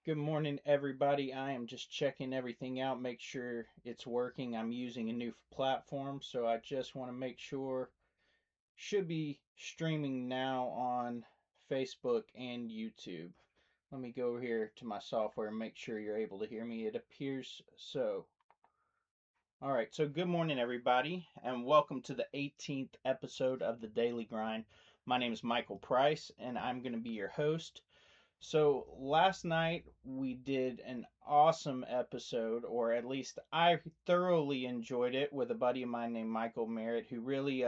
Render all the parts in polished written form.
Good morning, everybody. I am just checking everything out, make sure it's working. I'm using a new platform, so I just want to make sure. Should be streaming now on Facebook and YouTube. Let me go here to my software and make sure you're able to hear me. It appears so. All right, so good morning, everybody, and welcome to the 18th episode of the Daily Grind. My name is Michael Price, and I'm going to be your host. So last night we did an awesome episode, or at least I thoroughly enjoyed it, with a buddy of mine named Michael Merritt, who really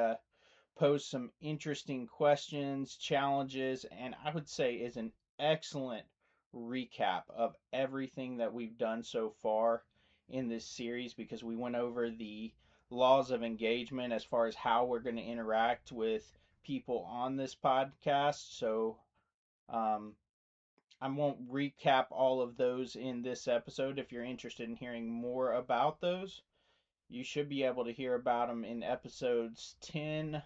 posed some interesting questions, challenges, and I would say is an excellent recap of everything that we've done so far in this series, because we went over the laws of engagement as far as how we're going to interact with people on this podcast. So um, I won't recap all of those in this episode. If you're interested in hearing more about those, you should be able to hear about them in episodes 10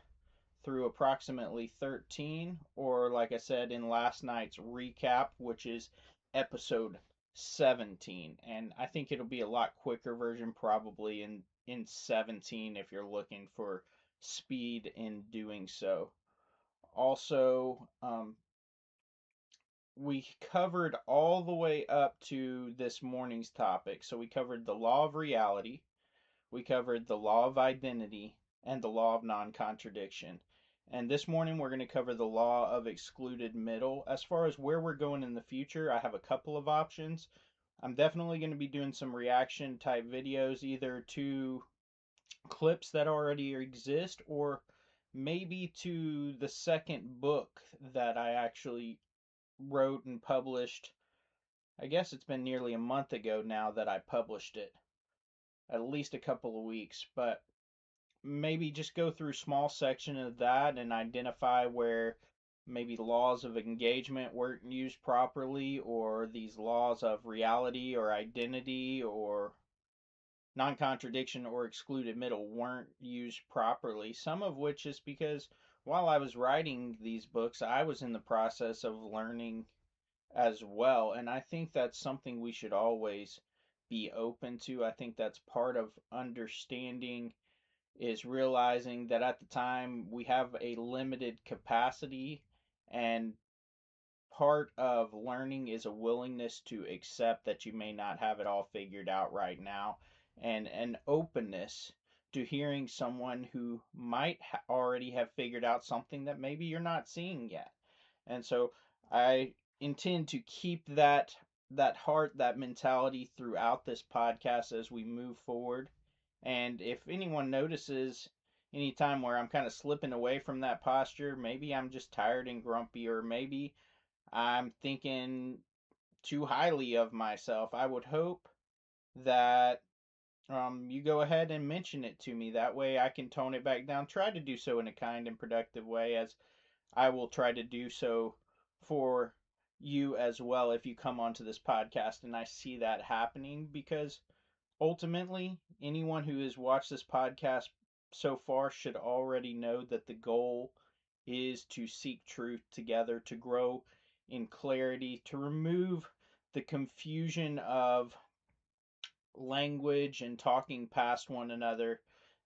through approximately 13, or like I said, in last night's recap, which is episode 17. And I think it'll be a lot quicker version, probably in 17, if you're looking for speed in doing so. Also, we covered all the way up to this morning's topic. So we covered the law of reality, we covered the law of identity, and the law of non contradiction. And this morning we're going to cover the law of excluded middle. As far as where we're going in the future, I have a couple of options. I'm definitely going to be doing some reaction type videos, either to clips that already exist, or maybe to the second book that I actually wrote and published. I guess it's been nearly a month ago now that I published it, at least a couple of weeks, but maybe just go through small section of that and identify where maybe laws of engagement weren't used properly, or these laws of reality or identity or non-contradiction or excluded middle weren't used properly. Some of which is because while I was writing these books, I was in the process of learning as well. And I think that's something we should always be open to. I think that's part of understanding, is realizing that at the time we have a limited capacity, and part of learning is a willingness to accept that you may not have it all figured out right now, and an openness to hearing someone who might already have figured out something that maybe you're not seeing yet. And so I intend to keep that heart, that mentality throughout this podcast as we move forward. And if anyone notices any time where I'm kind of slipping away from that posture, maybe I'm just tired and grumpy, or maybe I'm thinking too highly of myself, I would hope that you go ahead and mention it to me. That way I can tone it back down. Try to do so in a kind and productive way, as I will try to do so for you as well if you come onto this podcast and I see that happening. Because ultimately, anyone who has watched this podcast so far should already know that the goal is to seek truth together, to grow in clarity, to remove the confusion of language and talking past one another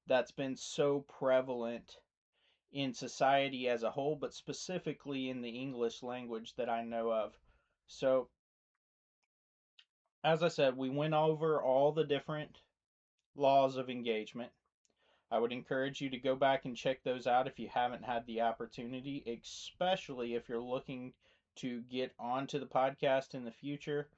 that's been so prevalent in society as a whole, but specifically in the English language that I know of. So, as I said, we went over all the different laws of engagement. I would encourage you to go back and check those out if you haven't had the opportunity, especially if you're looking to get onto the podcast in the future.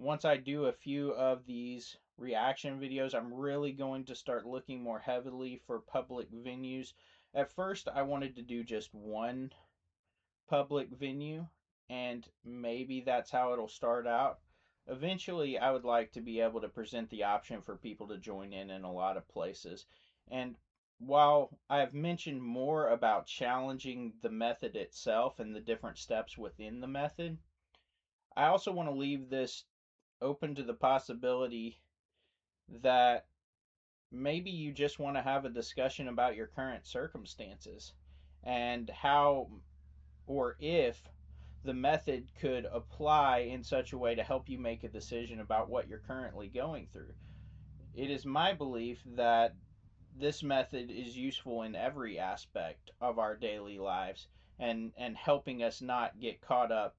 Once I do a few of these reaction videos, I'm really going to start looking more heavily for public venues. At first, I wanted to do just one public venue, and maybe that's how it'll start out. Eventually, I would like to be able to present the option for people to join in a lot of places. And while I have mentioned more about challenging the method itself and the different steps within the method, I also want to leave this open to the possibility that maybe you just want to have a discussion about your current circumstances and how, or if, the method could apply in such a way to help you make a decision about what you're currently going through. It is my belief that this method is useful in every aspect of our daily lives, and helping us not get caught up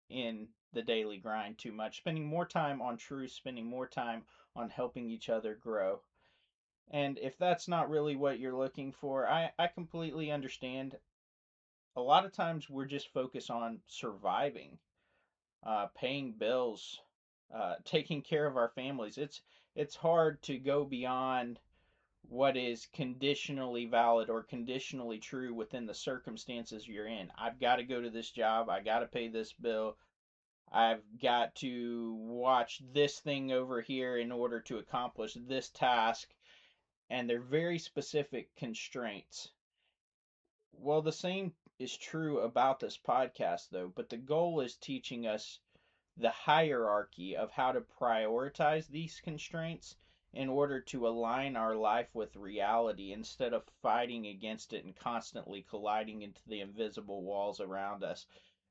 in the daily grind too much, spending more time on truth, spending more time on helping each other grow. And if that's not really what you're looking for, I completely understand. A lot of times we're just focused on surviving, paying bills, taking care of our families. It's hard to go beyond what is conditionally valid or conditionally true within the circumstances you're in. I've got to go to this job. I got to pay this bill. I've got to watch this thing over here in order to accomplish this task. And they're very specific constraints. Well, the same is true about this podcast, though, but the goal is teaching us the hierarchy of how to prioritize these constraints in order to align our life with reality instead of fighting against it and constantly colliding into the invisible walls around us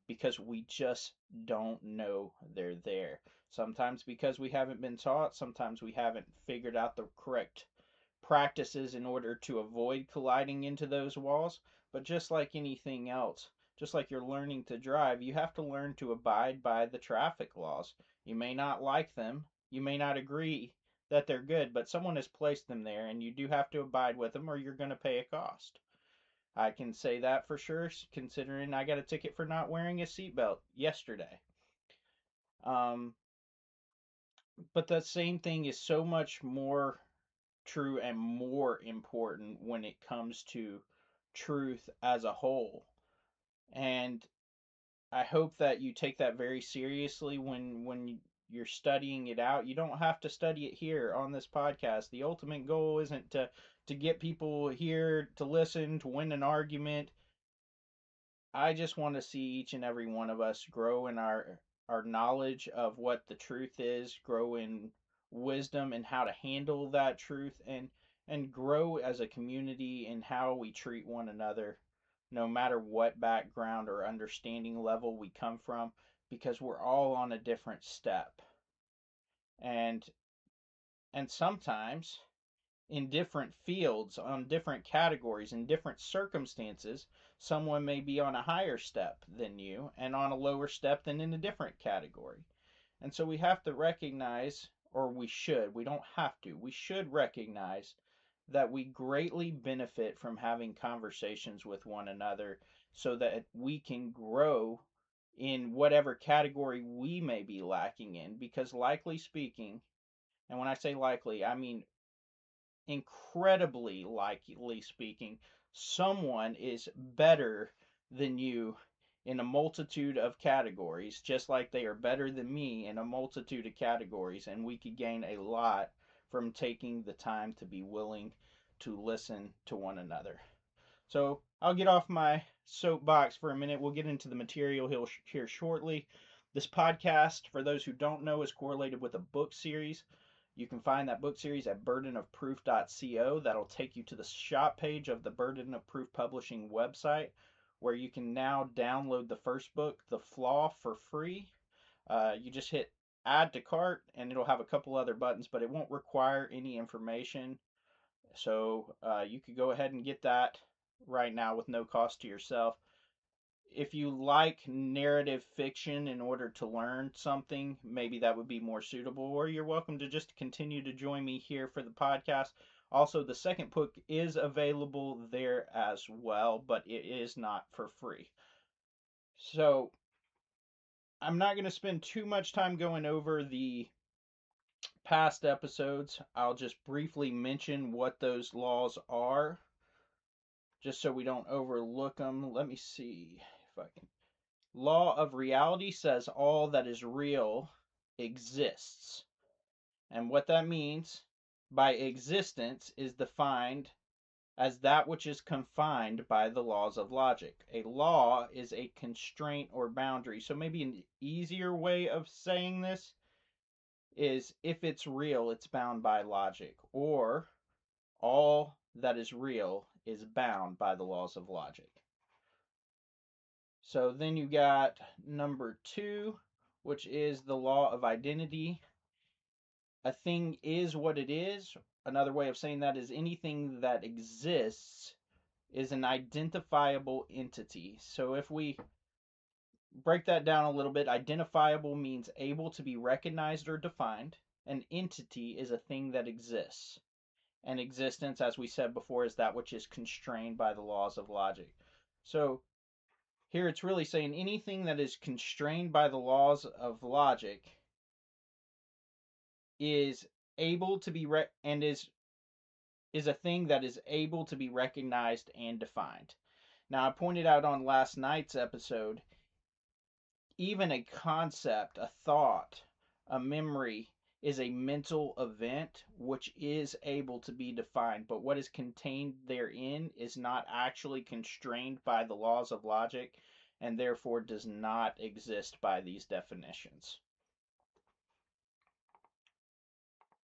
because we just don't know they're there. Sometimes because we haven't been taught, sometimes we haven't figured out the correct practices in order to avoid colliding into those walls. But just like anything else, just like you're learning to drive, you have to learn to abide by the traffic laws. You may not like them, you may not agree that they're good, but someone has placed them there and you do have to abide with them or you're going to pay a cost. I can say that for sure, considering I got a ticket for not wearing a seatbelt yesterday. Um, but the same thing is so much more true and more important when it comes to truth as a whole. And I hope that you take that very seriously when you're studying it out. You don't have to study it here on this podcast. The ultimate goal isn't to get people here to listen, to win an argument. I just want to see each and every one of us grow in our knowledge of what the truth is, grow in wisdom and how to handle that truth, and grow as a community in how we treat one another, no matter what background or understanding level we come from, because we're all on a different step. And sometimes in different fields, on different categories, in different circumstances, someone may be on a higher step than you and on a lower step than in a different category. And so we have to recognize, or we don't have to, we should recognize that we greatly benefit from having conversations with one another so that we can grow in whatever category we may be lacking in. Because, likely speaking, and when I say likely, I mean incredibly likely speaking, someone is better than you in a multitude of categories, just like they are better than me in a multitude of categories, and we could gain a lot from taking the time to be willing to listen to one another. So I'll get off my soapbox for a minute. We'll get into the material here shortly. This podcast, for those who don't know, is correlated with a book series. You can find that book series at burdenofproof.co. That'll take you to the shop page of the Burden of Proof Publishing website, where you can now download the first book, The Flaw, for free. You just hit add to cart, and it'll have a couple other buttons, but it won't require any information. So you could go ahead and get that right now with no cost to yourself. If you like narrative fiction in order to learn something, maybe that would be more suitable, or you're welcome to just continue to join me here for the podcast. Also, the second book is available there as well, but it is not for free. So, I'm not going to spend too much time going over the past episodes. I'll just briefly mention what those laws are, just so we don't overlook them. Let me see if I can. Law of reality says all that is real exists. And what that means by existence is defined as that which is confined by the laws of logic. A law is a constraint or boundary. So maybe an easier way of saying this is if it's real, it's bound by logic, or all that is real is bound by the laws of logic. So then you got number 2, which is the law of identity. A thing is what it is. Another way of saying that is anything that exists is an identifiable entity. So if we break that down a little bit, identifiable means able to be recognized or defined. An entity is a thing that exists. And existence, as we said before, is that which is constrained by the laws of logic. So here it's really saying anything that is constrained by the laws of logic is able to be and is a thing that is able to be recognized and defined. Now, I pointed out on last night's episode, even a concept, a thought, a memory is a mental event which is able to be defined, but what is contained therein is not actually constrained by the laws of logic and therefore does not exist by these definitions.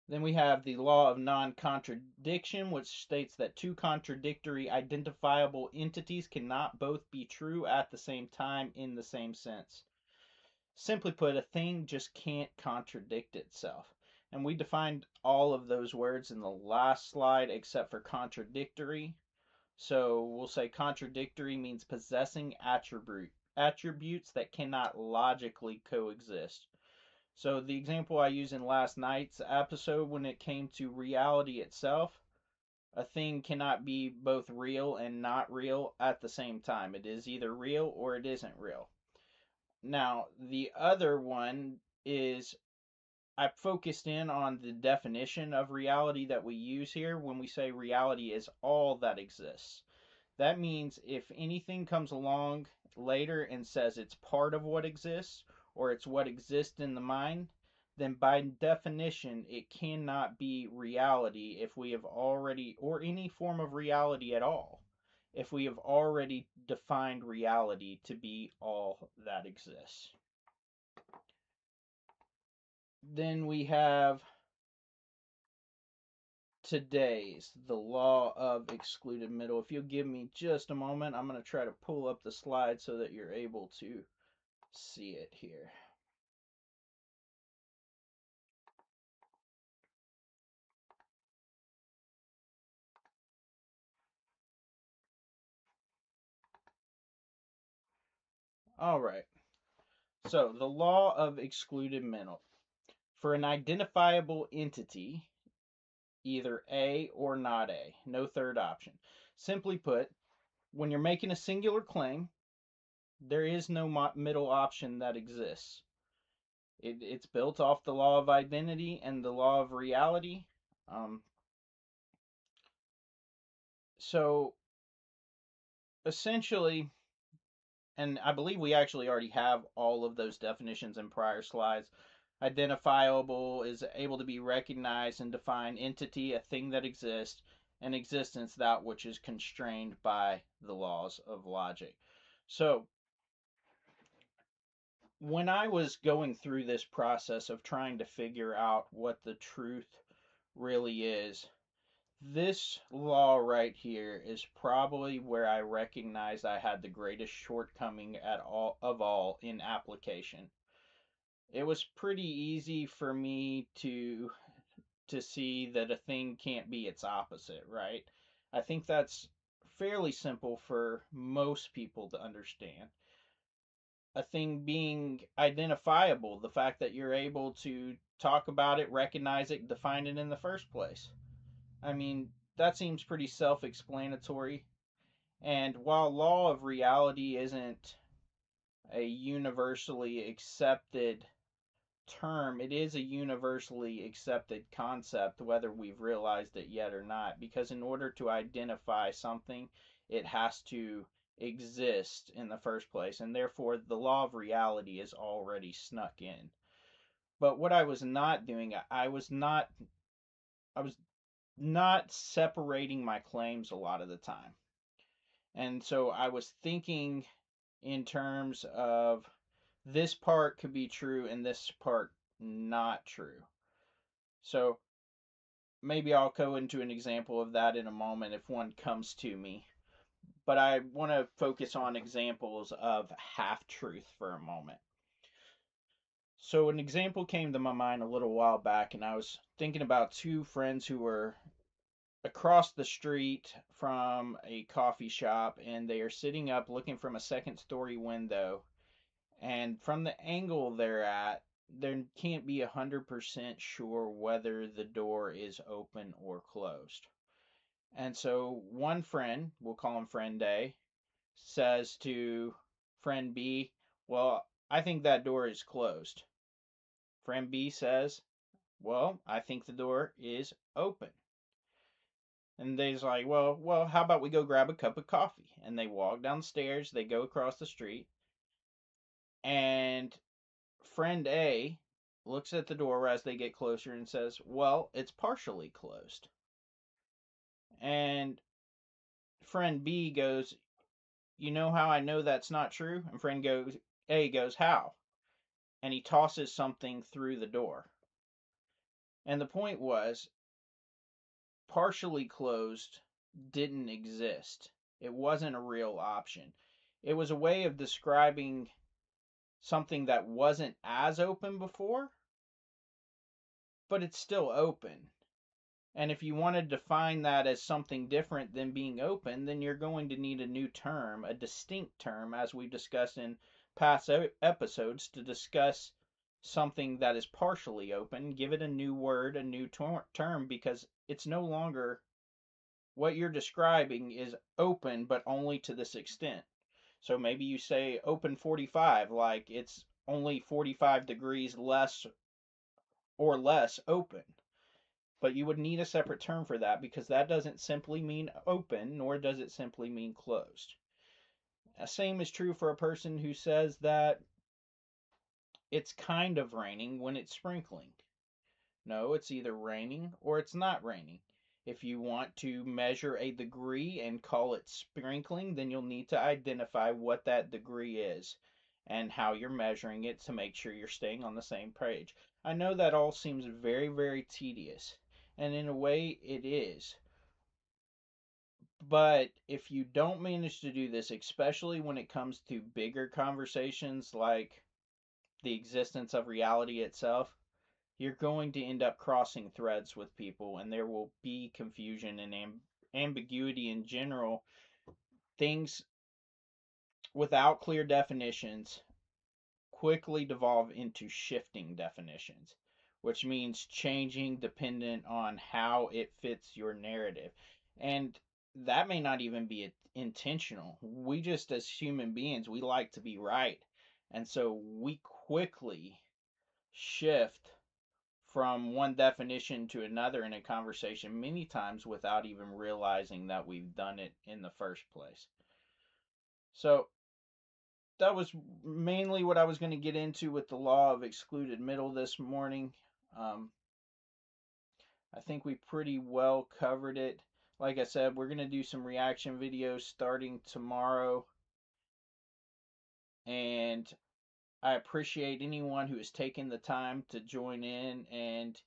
Then we have the law of non-contradiction, which states that two contradictory identifiable entities cannot both be true at the same time in the same sense. Simply put, a thing just can't contradict itself. And we defined all of those words in the last slide except for contradictory. So we'll say contradictory means possessing attributes that cannot logically coexist. So the example I used in last night's episode when it came to reality itself, a thing cannot be both real and not real at the same time. It is either real or it isn't real. Now, the other one is I focused in on the definition of reality that we use here when we say reality is all that exists. That means if anything comes along later and says it's part of what exists or it's what exists in the mind, then by definition it cannot be reality if we have already, or any form of reality at all, if we have already defined reality to be all that exists. Then we have today's, the law of excluded middle. If you'll give me just a moment, I'm going to try to pull up the slide so that you're able to see it here. All right. So, the law of excluded middle. For an identifiable entity, either A or not A, no third option. Simply put, when you're making a singular claim, there is no middle option that exists. It's built off the law of identity and the law of reality. Um, so essentially, and I believe we actually already have all of those definitions in prior slides. Identifiable is able to be recognized and defined entity, a thing that exists, and existence, that which is constrained by the laws of logic. So, when I was going through this process of trying to figure out what the truth really is, this law right here is probably where I recognized I had the greatest shortcoming at all in application. It was pretty easy for me to see that a thing can't be its opposite, right? I think that's fairly simple for most people to understand. A thing being identifiable, the fact that you're able to talk about it, recognize it, define it in the first place. I mean, that seems pretty self explanatory. And while law of reality isn't a universally accepted term, it is a universally accepted concept, whether we've realized it yet or not. Because in order to identify something, it has to exist in the first place. And therefore, the law of reality is already snuck in. But what I was not doing, I was not separating my claims a lot of the time. And so I was thinking in terms of this part could be true and this part not true. So maybe I'll go into an example of that in a moment if one comes to me. but I want to focus on examples of half truth for a moment. So, an example came to my mind a little while back, and I was thinking about two friends who were across the street from a coffee shop, and they are sitting up looking from a second story window. And from the angle they're at, they can't be 100% sure whether the door is open or closed. And so one friend, we'll call him friend A, says to friend B, "Well, I think that door is closed." Friend B says, "Well, I think the door is open." And they's like, well, how about we go grab a cup of coffee? And they walk downstairs, they go across the street, and friend A looks at the door as they get closer and says, "Well, it's partially closed." And friend B goes, "You know how I know that's not true?" And friend A goes, "How?" And he tosses something through the door. And the point was, partially closed didn't exist. It wasn't a real option. It was a way of describing something that wasn't as open before, but it's still open. And if you want to define that as something different than being open, then you're going to need a new term, a distinct term, as we've discussed in past episodes, to discuss something that is partially open. Give it a new word, a new term, because it's no longer what you're describing is open, but only to this extent. So maybe you say open 45, like it's only 45 degrees less or less open. But you would need a separate term for that because that doesn't simply mean open, nor does it simply mean closed. The same is true for a person who says that it's kind of raining when it's sprinkling. No, it's either raining or it's not raining. If you want to measure a degree and call it sprinkling, then you'll need to identify what that degree is and how you're measuring it to make sure you're staying on the same page. I know that all seems very, very tedious, and in a way it is. But if you don't manage to do this, especially when it comes to bigger conversations like the existence of reality itself, you're going to end up crossing threads with people, and there will be confusion and ambiguity in general. Things without clear definitions quickly devolve into shifting definitions, which means changing dependent on how it fits your narrative. And that may not even be intentional. We just, as human beings, we like to be right. And so we quickly shift from one definition to another in a conversation many times without even realizing that we've done it in the first place. So that was mainly what I was going to get into with the law of excluded middle this morning. Um, I think we pretty well covered it. Like I said, we're going to do some reaction videos starting tomorrow. And I appreciate anyone who has taken the time to join in and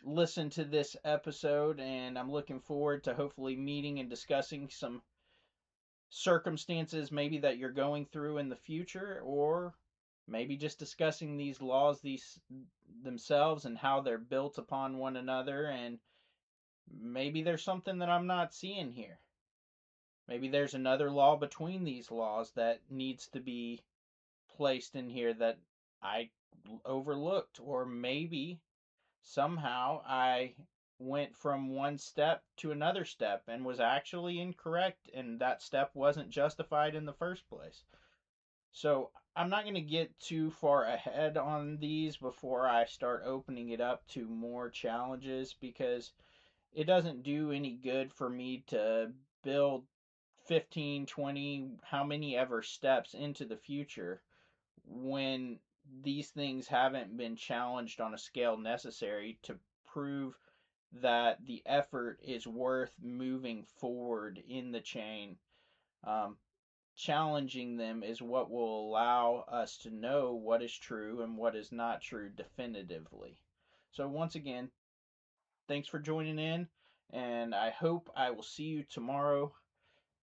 listen to this episode, and I'm looking forward to hopefully meeting and discussing some circumstances maybe that you're going through in the future, or maybe just discussing these laws these themselves and how they're built upon one another, and maybe there's something that I'm not seeing here. Maybe there's another law between these laws that needs to be placed in here that I overlooked, or maybe somehow I went from one step to another step and was actually incorrect, and that step wasn't justified in the first place. So I'm not going to get too far ahead on these before I start opening it up to more challenges, because it doesn't do any good for me to build 15, 20, how many ever steps into the future when these things haven't been challenged on a scale necessary to prove that the effort is worth moving forward in the chain. Um, Challenging them is what will allow us to know what is true and what is not true definitively. So, once again, thanks for joining in, and I hope I will see you tomorrow.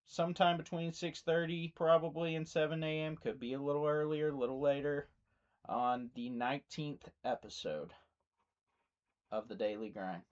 sometime between 6:30 probably and 7 a.m. Could be a little earlier, a little later, on the 19th episode of the Daily Grind.